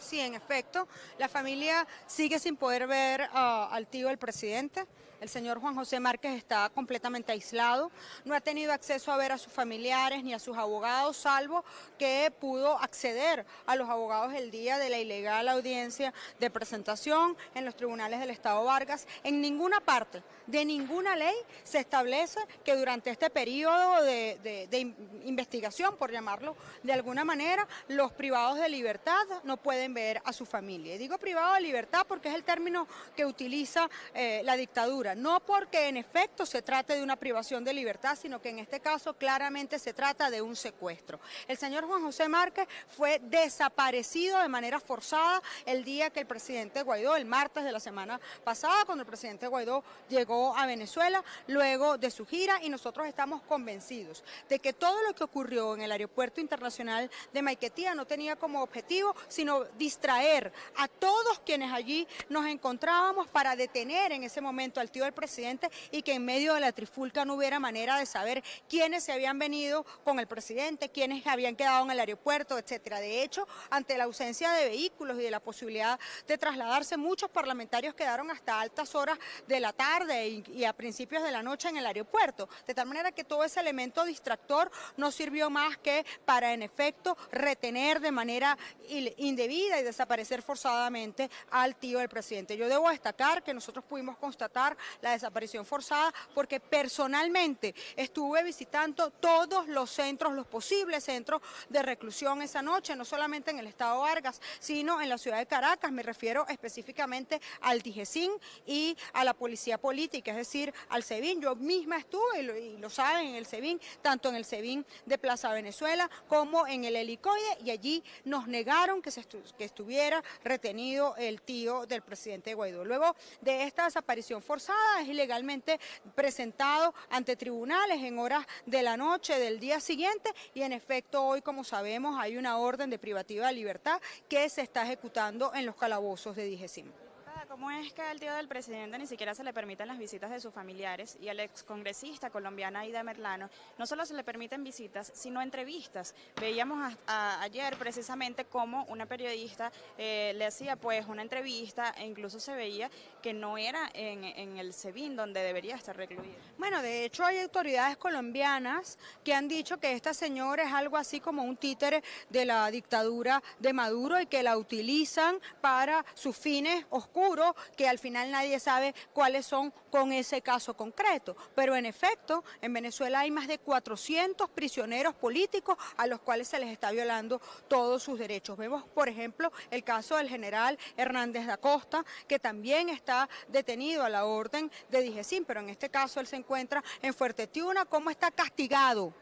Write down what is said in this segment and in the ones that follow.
Sí, en efecto, la familia sigue sin poder ver al tío del presidente. El señor Juan José Márquez está completamente aislado, no ha tenido acceso a ver a sus familiares ni a sus abogados, salvo que pudo acceder a los abogados el día de la ilegal audiencia de presentación en los tribunales del Estado Vargas. En ninguna parte de ninguna ley se establece que durante este periodo de investigación, por llamarlo de alguna manera, los privados de libertad no pueden ver a su familia. Y digo privado de libertad porque es el término que utiliza la dictadura, no porque en efecto se trate de una privación de libertad, sino que en este caso claramente se trata de un secuestro. El señor Juan José Márquez fue desaparecido de manera forzada el día que el presidente Guaidó, el martes de la semana pasada, cuando el presidente Guaidó llegó a Venezuela luego de su gira, y nosotros estamos convencidos de que todo lo que ocurrió en el aeropuerto internacional de Maiquetía no tenía como objetivo sino distraer a todos quienes allí nos encontrábamos para detener en ese momento al tío del presidente, y que en medio de la trifulca no hubiera manera de saber quiénes se habían venido con el presidente, quiénes habían quedado en el aeropuerto, etcétera. De hecho, ante la ausencia de vehículos y de la posibilidad de trasladarse, muchos parlamentarios quedaron hasta altas horas de la tarde y a principios de la noche en el aeropuerto, de tal manera que todo ese elemento distractor no sirvió más que para, en efecto, retener de manera indebida y desaparecer forzadamente al tío del presidente. Yo debo destacar que nosotros pudimos constatar la desaparición forzada porque personalmente estuve visitando todos los centros, los posibles centros de reclusión esa noche, no solamente en el Estado Vargas, sino en la ciudad de Caracas. Me refiero específicamente al DIGESIN y a la policía política, es decir, al SEBIN. Yo misma estuve, y lo saben, en el SEBIN, tanto en el SEBIN de Plaza Venezuela como en el Helicoide, y allí nos negaron que estuviera retenido el tío del presidente Guaidó. Luego de esta desaparición forzada, es ilegalmente presentado ante tribunales en horas de la noche del día siguiente, y en efecto hoy, como sabemos, hay una orden de privativa de libertad que se está ejecutando en los calabozos de DIGESIN. ¿Cómo es que al tío del presidente ni siquiera se le permiten las visitas de sus familiares, y al excongresista colombiana Aida Merlano no solo se le permiten visitas, sino entrevistas? Veíamos ayer precisamente cómo una periodista le hacía pues una entrevista, e incluso se veía que no era en el SEBIN donde debería estar recluida. Bueno, de hecho hay autoridades colombianas que han dicho que esta señora es algo así como un títere de la dictadura de Maduro y que la utilizan para sus fines oscuros, que al final nadie sabe cuáles son con ese caso concreto. Pero en efecto, en Venezuela hay más de 400 prisioneros políticos a los cuales se les está violando todos sus derechos. Vemos, por ejemplo, el caso del general Hernández da Costa, que también está detenido a la orden de DIGESIN, pero en este caso él se encuentra en Fuerte Tiuna. ¿Cómo está castigado,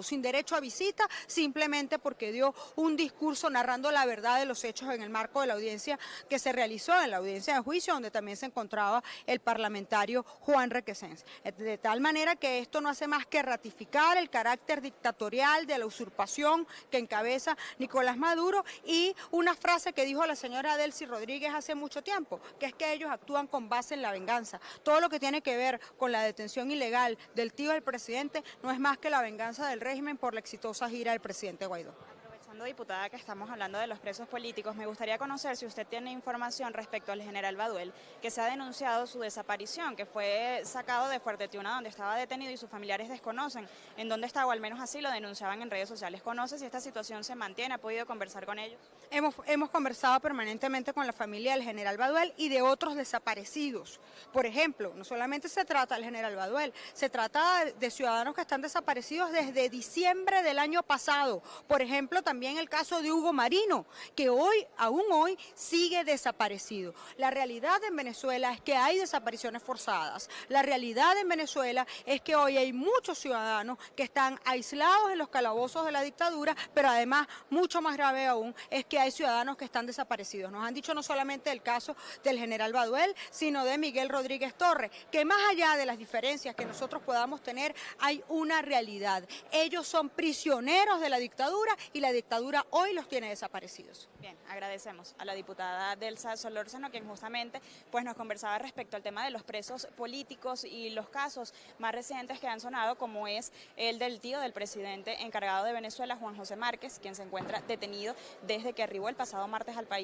sin derecho a visita, simplemente porque dio un discurso narrando la verdad de los hechos en el marco de la audiencia que se realizó, en la audiencia de juicio, donde también se encontraba el parlamentario Juan Requesens? De tal manera que esto no hace más que ratificar el carácter dictatorial de la usurpación que encabeza Nicolás Maduro, y una frase que dijo la señora Delcy Rodríguez hace mucho tiempo, que es que ellos actúan con base en la venganza. Todo lo que tiene que ver con la detención ilegal del tío del presidente no es más que la venganza del régimen por la exitosa gira del presidente Guaidó. Aprovechando, diputada, que estamos hablando de los presos políticos, me gustaría conocer si usted tiene información respecto al general Baduel, que se ha denunciado su desaparición, que fue sacado de Fuerte Tiuna, donde estaba detenido, y sus familiares desconocen en dónde está, o al menos así lo denunciaban en redes sociales. ¿Conoce si esta situación se mantiene? ¿Ha podido conversar con ellos? Hemos conversado permanentemente con la familia del general Baduel y de otros desaparecidos. Por ejemplo, no solamente se trata del general Baduel, se trata de ciudadanos que están desaparecidos desde diciembre del año pasado. Por ejemplo, también el caso de Hugo Marino, que aún hoy, sigue desaparecido. La realidad en Venezuela es que hay desapariciones forzadas. La realidad en Venezuela es que hoy hay muchos ciudadanos que están aislados en los calabozos de la dictadura, pero además, mucho más grave aún, es que hay ciudadanos que están desaparecidos. Nos han dicho no solamente el caso del general Baduel, sino de Miguel Rodríguez Torres, que más allá de las diferencias que nosotros podamos tener, hay una realidad. Ellos son prisioneros de la dictadura, y la dictadura dictadura hoy los tiene desaparecidos. Bien, agradecemos a la diputada Delsa Solórzano, quien justamente pues, nos conversaba respecto al tema de los presos políticos y los casos más recientes que han sonado, como es el del tío del presidente encargado de Venezuela, Juan José Márquez, quien se encuentra detenido desde que arribó el pasado martes al país.